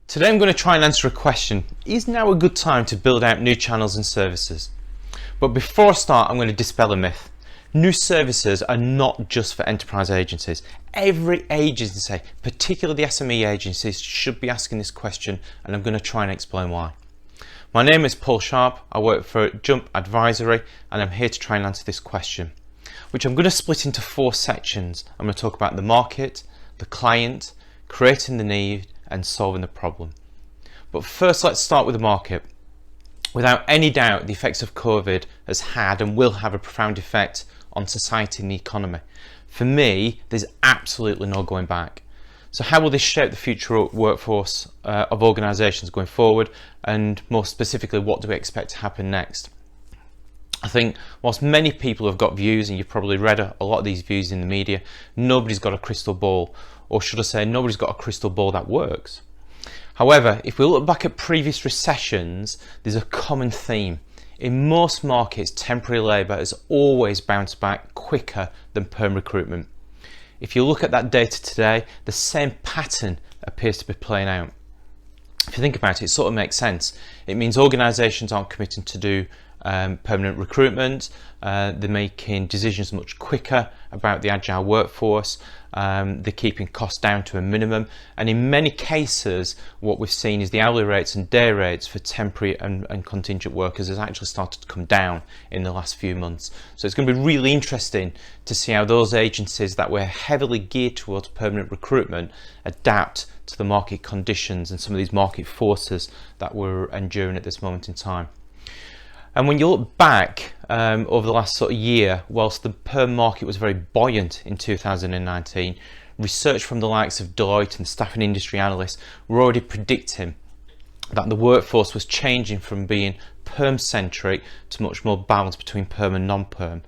Today I'm going to try and answer a question. Is now a good time to build out new channels and services? But before I start, I'm going to dispel a myth. New services are not just for enterprise agencies. Every agency, particularly the SME agencies, should be asking this question, and I'm going to try and explain why. My name is Sharpe. I work for Jump Advisory, and I'm here to try and answer this question, which I'm going to split into 4 sections. I'm going to talk about the market, the client, creating the need, and solving the problem. But first, let's start with the market. Without any doubt, the effects of COVID has had and will have a profound effect on society and the economy. For me, there's absolutely no going back. So how will this shape the future workforce of organisations going forward, and more specifically, what do we expect to happen next? I think whilst many people have got views, and you've probably read a lot of these views in the media, nobody's got a crystal ball, or should I say nobody's got a crystal ball that works. However, if we look back at previous recessions, there's a common theme. In most markets, temporary labour has always bounced back quicker than perm recruitment. If you look at that data today, the same pattern appears to be playing out. If you think about it, it sort of makes sense. It means organisations aren't committing to do permanent recruitment, they're making decisions much quicker about the agile workforce, they're keeping costs down to a minimum, and in many cases what we've seen is the hourly rates and day rates for temporary and contingent workers has actually started to come down in the last few months. So it's going to be really interesting to see how those agencies that were heavily geared towards permanent recruitment adapt to the market conditions and some of these market forces that we're enduring at this moment in time. And when you look back over the last sort of year, whilst the perm market was very buoyant in 2019, research from the likes of Deloitte and staffing industry analysts were already predicting that the workforce was changing from being perm-centric to much more balance between perm and non-perm.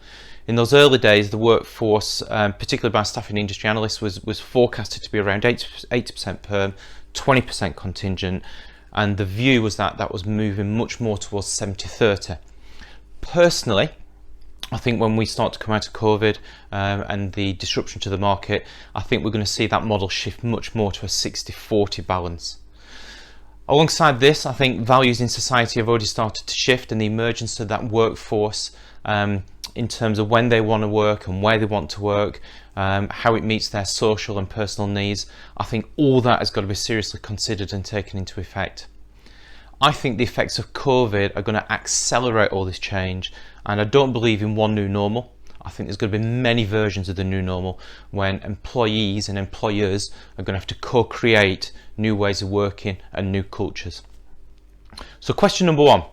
In those early days, the workforce, particularly by staffing industry analysts, was forecasted to be around 80% perm, 20% contingent, and the view was that that was moving much more towards 70-30. Personally, I think when we start to come out of COVID and the disruption to the market, I think we're going to see that model shift much more to a 60-40 balance. Alongside this, I think values in society have already started to shift, and the emergence of that workforce in terms of when they want to work and where they want to work, how it meets their social and personal needs, I think all that has got to be seriously considered and taken into effect. I think the effects of COVID are going to accelerate all this change, and I don't believe in one new normal. I think there's going to be many versions of the new normal when employees and employers are going to have to co-create new ways of working and new cultures. So question number 1,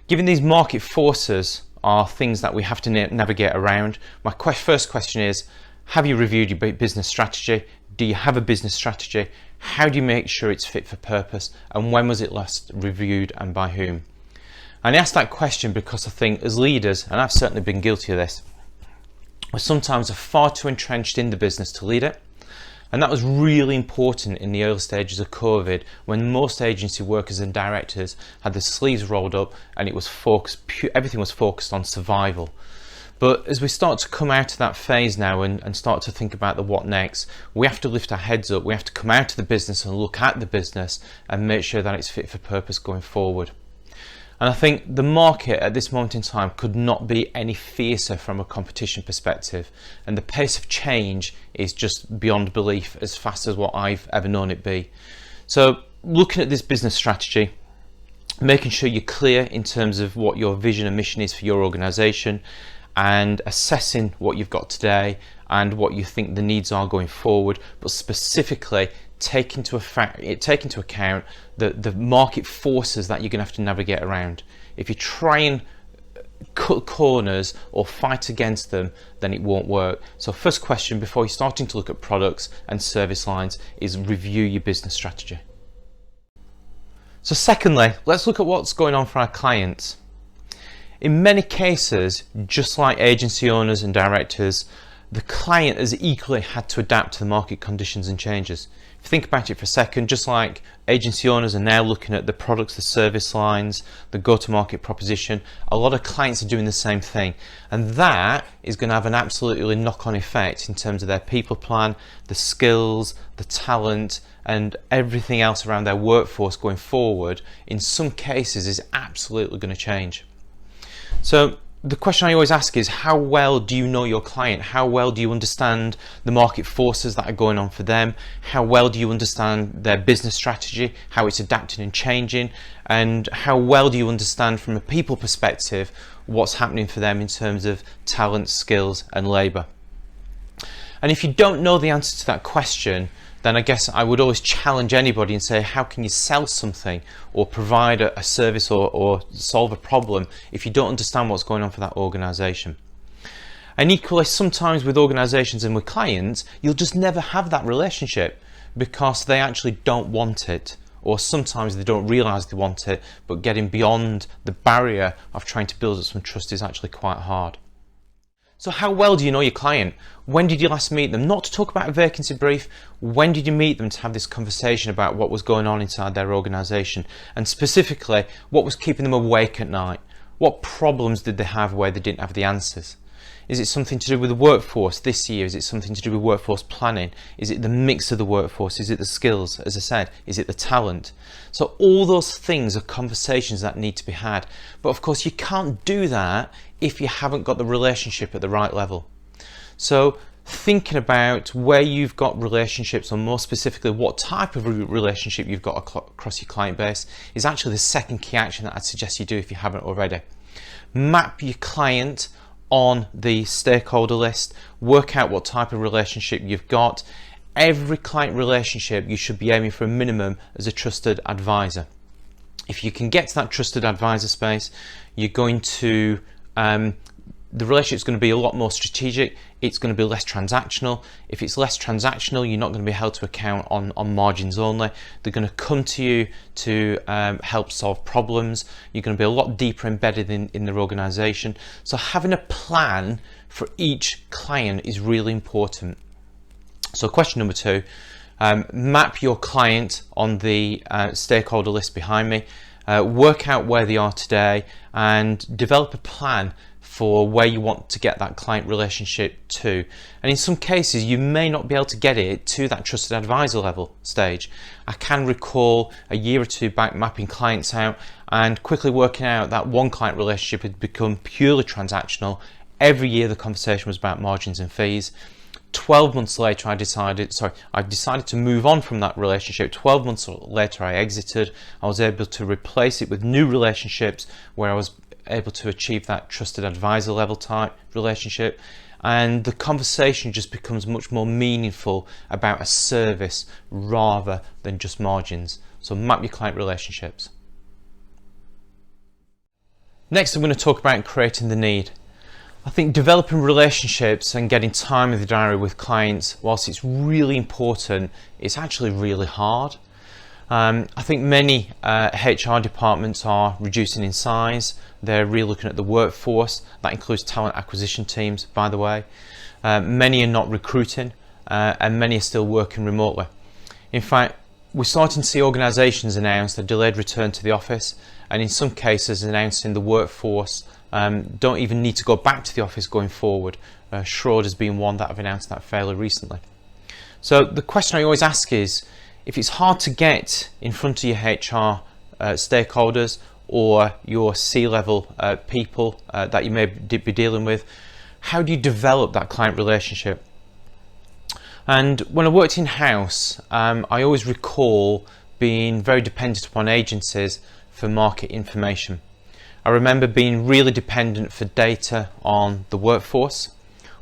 given these market forces are things that we have to navigate around, my first question is, have you reviewed your business strategy? Do you have a business strategy? How do you make sure it's fit for purpose? And when was it last reviewed and by whom? And I ask that question because I think as leaders, and I've certainly been guilty of this, we sometimes are far too entrenched in the business to lead it. And that was really important in the early stages of COVID, when most agency workers and directors had their sleeves rolled up and it was everything was focused on survival. But as we start to come out of that phase now and start to think about the what next, we have to lift our heads up, we have to come out of the business and look at the business and make sure that it's fit for purpose going forward. And I think the market at this moment in time could not be any fiercer from a competition perspective, and the pace of change is just beyond belief, as fast as what I've ever known it be. So looking at this business strategy, making sure you're clear in terms of what your vision and mission is for your organisation, and assessing what you've got today and what you think the needs are going forward, but specifically take into account the market forces that you're going to have to navigate around. If you try and cut corners or fight against them, then it won't work. So first question before you're starting to look at products and service lines is review your business strategy. So secondly, let's look at what's going on for our clients. In many cases, just like agency owners and directors, the client has equally had to adapt to the market conditions and changes. If you think about it for a second, just like agency owners are now looking at the products, the service lines, the go-to-market proposition, a lot of clients are doing the same thing. And that is going to have an absolutely knock-on effect in terms of their people plan, the skills, the talent, and everything else around their workforce going forward. In some cases is absolutely going to change. So the question I always ask is, how well do you know your client? How well do you understand the market forces that are going on for them? How well do you understand their business strategy, how it's adapting and changing? And how well do you understand from a people perspective what's happening for them in terms of talent, skills and labour? And if you don't know the answer to that question, then I guess I would always challenge anybody and say, how can you sell something or provide a service or solve a problem if you don't understand what's going on for that organisation? And equally, sometimes with organisations and with clients, you'll just never have that relationship because they actually don't want it, or sometimes they don't realise they want it, but getting beyond the barrier of trying to build up some trust is actually quite hard. So how well do you know your client? When did you last meet them? Not to talk about a vacancy brief, when did you meet them to have this conversation about what was going on inside their organisation? And specifically, what was keeping them awake at night? What problems did they have where they didn't have the answers? Is it something to do with the workforce this year? Is it something to do with workforce planning? Is it the mix of the workforce? Is it the skills, as I said? Is it the talent? So all those things are conversations that need to be had. But of course, you can't do that if you haven't got the relationship at the right level. So thinking about where you've got relationships, or more specifically what type of relationship you've got across your client base, is actually the second key action that I'd suggest you do if you haven't already. Map your client on the stakeholder list, work out what type of relationship you've got. Every client relationship you should be aiming for a minimum as a trusted advisor. If you can get to that trusted advisor space, you're going to the relationship's going to be a lot more strategic. It's going to be less transactional. If it's less transactional, you're not going to be held to account on margins only. They're going to come to you to help solve problems. You're going to be a lot deeper embedded in their organisation. So having a plan for each client is really important. So question number 2, map your client on the stakeholder list behind me. Work out where they are today and develop a plan for where you want to get that client relationship to. And in some cases, you may not be able to get it to that trusted advisor level stage. I can recall a year or two back mapping clients out and quickly working out that one client relationship had become purely transactional. Every year the conversation was about margins and fees. 12 months later, I decided to move on from that relationship. 12 months later, I exited. I was able to replace it with new relationships where I was able to achieve that trusted advisor level type relationship, and the conversation just becomes much more meaningful about a service rather than just margins. So map your client relationships. Next, I'm going to talk about creating the need. I think developing relationships and getting time in the diary with clients, whilst it's really important, it's actually really hard. I think many HR departments are reducing in size. They're really looking at the workforce. That includes talent acquisition teams, by the way. Many are not recruiting, and many are still working remotely. In fact, we're starting to see organisations announce a delayed return to the office, and in some cases announcing the workforce don't even need to go back to the office going forward. Sharpe has been one that have announced that fairly recently. So the question I always ask is, if it's hard to get in front of your HR stakeholders or your C-level people that you may be dealing with, how do you develop that client relationship? And when I worked in-house, I always recall being very dependent upon agencies for market information. I remember being really dependent for data on the workforce,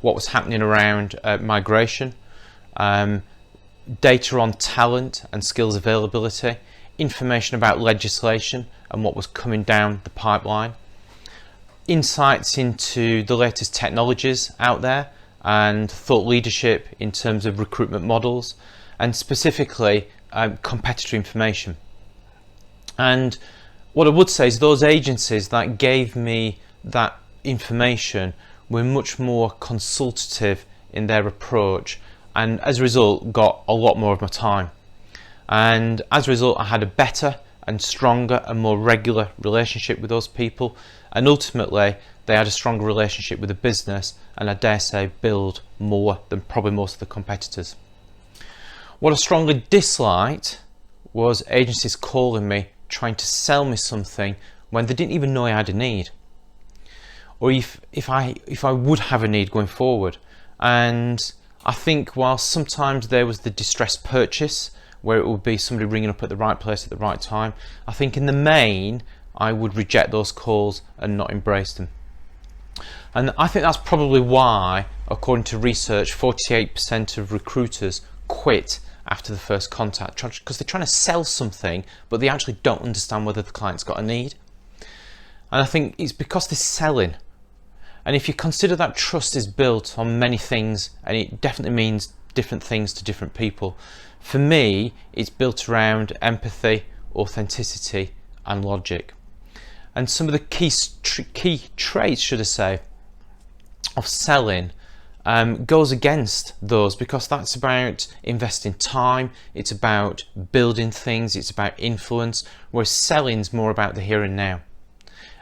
what was happening around migration, data on talent and skills availability, information about legislation and what was coming down the pipeline, insights into the latest technologies out there and thought leadership in terms of recruitment models, and specifically competitor information. And what I would say is those agencies that gave me that information were much more consultative in their approach, and as a result got a lot more of my time. and as a result I had a better and stronger and more regular relationship with those people, and ultimately they had a stronger relationship with the business, and I dare say build more than probably most of the competitors. What I strongly disliked was agencies calling me trying to sell me something when they didn't even know I had a need, or if I would have a need going forward. And I think while sometimes there was the distressed purchase where it would be somebody ringing up at the right place at the right time, I think in the main I would reject those calls and not embrace them. And I think that's probably why, according to research, 48% of recruiters quit after the first contact, because they're trying to sell something but they actually don't understand whether the client's got a need. And I think it's because they're selling. And if you consider that trust is built on many things, and it definitely means different things to different people, for me it's built around empathy, authenticity and logic. And some of the key traits, should I say, of selling goes against those, because that's about investing time, it's about building things, it's about influence, whereas selling's more about the here and now.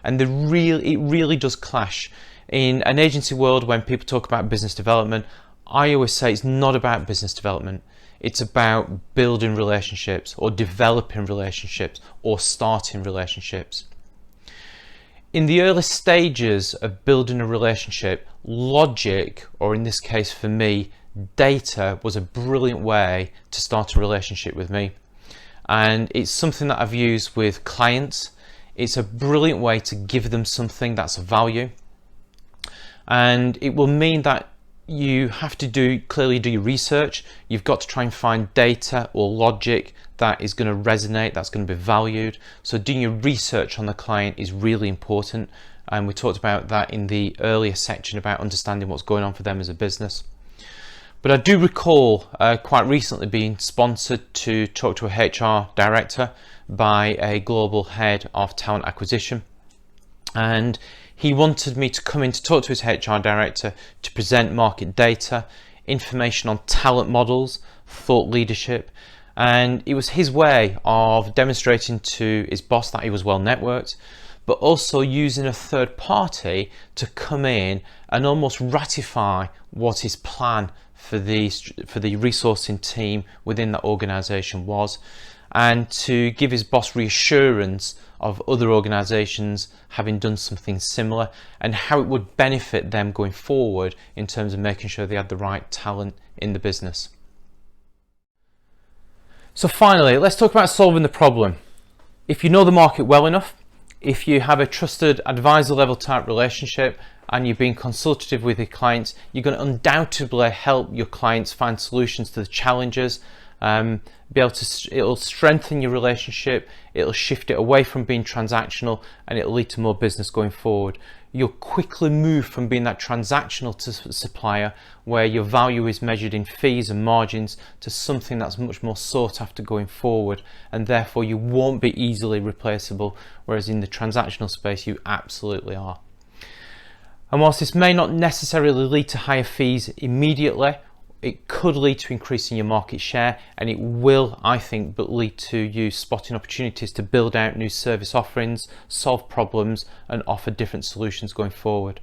And it really does clash. In an agency world, when people talk about business development, I always say it's not about business development. It's about building relationships, or developing relationships, or starting relationships. In the early stages of building a relationship, logic, or in this case for me, data, was a brilliant way to start a relationship with me. And it's something that I've used with clients. It's a brilliant way to give them something that's of value. And it will mean that you have to clearly do your research. You've got to try and find data or logic that is going to resonate, that's going to be valued. So doing your research on the client is really important. And we talked about that in the earlier section about understanding what's going on for them as a business. But I do recall quite recently being sponsored to talk to a HR director by a global head of talent acquisition. And he wanted me to come in to talk to his HR director to present market data, information on talent models, thought leadership. And it was his way of demonstrating to his boss that he was well networked, but also using a third party to come in and almost ratify what his plan for the resourcing team within that organization was, and to give his boss reassurance of other organizations having done something similar and how it would benefit them going forward in terms of making sure they had the right talent in the business. So finally, let's talk about solving the problem. If you know the market well enough, if you have a trusted advisor level type relationship and you're being consultative with your clients, you're going to undoubtedly help your clients find solutions to the challenges. It'll strengthen your relationship, it'll shift it away from being transactional, and it'll lead to more business going forward. You'll quickly move from being that transactional supplier where your value is measured in fees and margins to something that's much more sought after going forward, and therefore you won't be easily replaceable, whereas in the transactional space you absolutely are. And whilst this may not necessarily lead to higher fees immediately, it could lead to increasing your market share, and it will, I think, lead to you spotting opportunities to build out new service offerings, solve problems and offer different solutions going forward.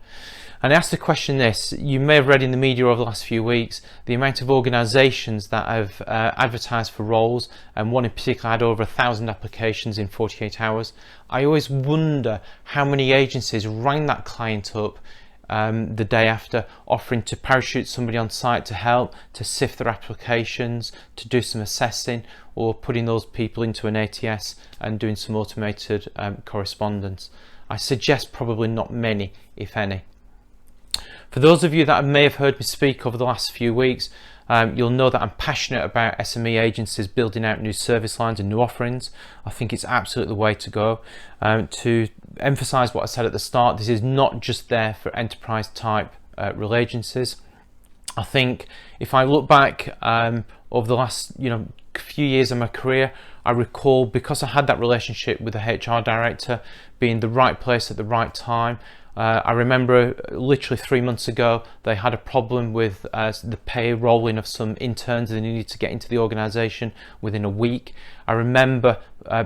And I asked the question this, you may have read in the media over the last few weeks the amount of organisations that have advertised for roles, and one in particular had over 1,000 applications in 48 hours. I always wonder how many agencies rang that client up the day after, offering to parachute somebody on site to help, to sift their applications, to do some assessing, or putting those people into an ATS and doing some automated correspondence. I suggest probably not many, if any. For those of you that may have heard me speak over the last few weeks, you'll know that I'm passionate about SME agencies building out new service lines and new offerings. I think it's absolutely the way to go. To emphasize what I said at the start, this is not just there for enterprise type real agencies. I think if I look back over the last few years of my career. I recall, because I had that relationship with the HR director, being the right place at the right time. I remember literally 3 months ago they had a problem with the payrolling of some interns and they needed to get into the organisation within a week. I remember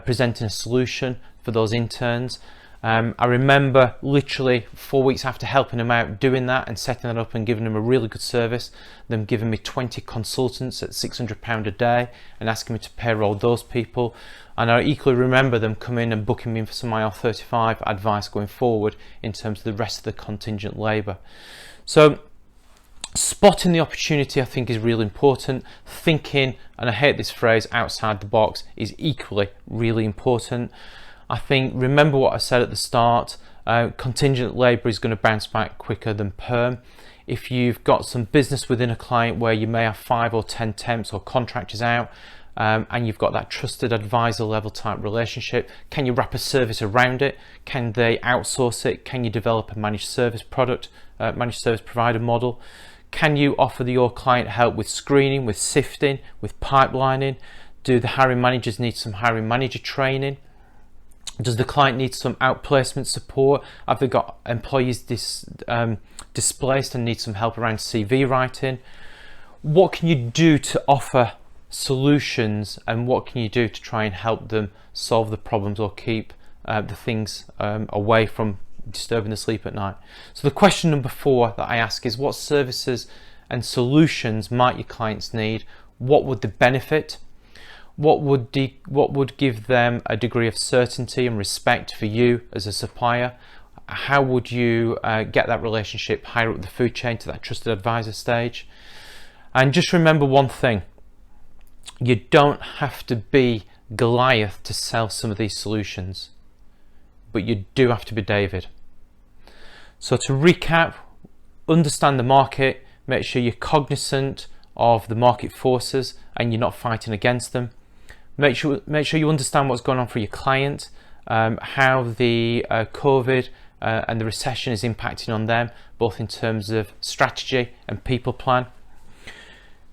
presenting a solution for those interns. I remember literally 4 weeks after helping them out doing that and setting that up and giving them a really good service, them giving me 20 consultants at £600 a day and asking me to payroll those people. And I equally remember them coming and booking me in for some IR35 advice going forward in terms of the rest of the contingent labour. So spotting the opportunity, I think, is really important. Thinking, and I hate this phrase, outside the box, is equally really important. I think, remember what I said at the start, contingent labour is going to bounce back quicker than perm. If you've got some business within a client where you may have 5 or 10 temps or contractors out, and you've got that trusted advisor level type relationship, can you wrap a service around it? Can they outsource it? Can you develop a managed service product, managed service provider model? Can you offer your client help with screening, with sifting, with pipelining? Do the hiring managers need some hiring manager training? Does the client need some outplacement support? Have they got employees displaced and need some help around CV writing? What can you do to offer solutions, and what can you do to try and help them solve the problems or keep the things away from disturbing the sleep at night? So the question number 4 that I ask is, what services and solutions might your clients need? What would the benefit? What would give them a degree of certainty and respect for you as a supplier? How would you get that relationship higher up the food chain to that trusted advisor stage? And just remember one thing: you don't have to be Goliath to sell some of these solutions, but you do have to be David. So to recap, understand the market, make sure you're cognizant of the market forces and you're not fighting against them. Make sure you understand what's going on for your client, how the COVID and the recession is impacting on them, both in terms of strategy and people plan.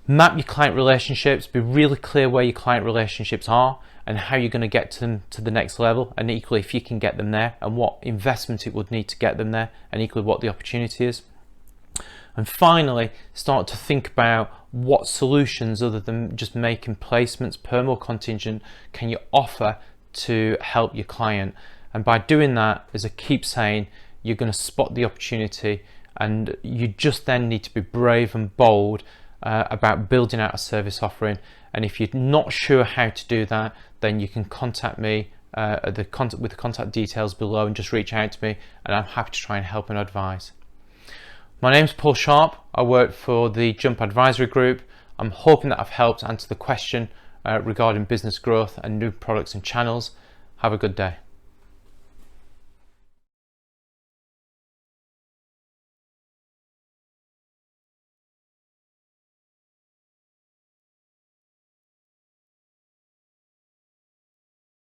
Map your client relationships, be really clear where your client relationships are and how you're going to get them to the next level, and equally if you can get them there and what investment it would need to get them there, and equally what the opportunity is. And finally, start to think about what solutions, other than just making placements, perm or contingent, can you offer to help your client. And by doing that, as I keep saying, you're going to spot the opportunity, and you just then need to be brave and bold about building out a service offering. And if you're not sure how to do that, then you can contact me with the contact details below and just reach out to me, and I'm happy to try and help and advise. My name's Paul Sharpe. I work for the Jump Advisory Group. I'm hoping that I've helped answer the question regarding business growth and new products and channels. Have a good day.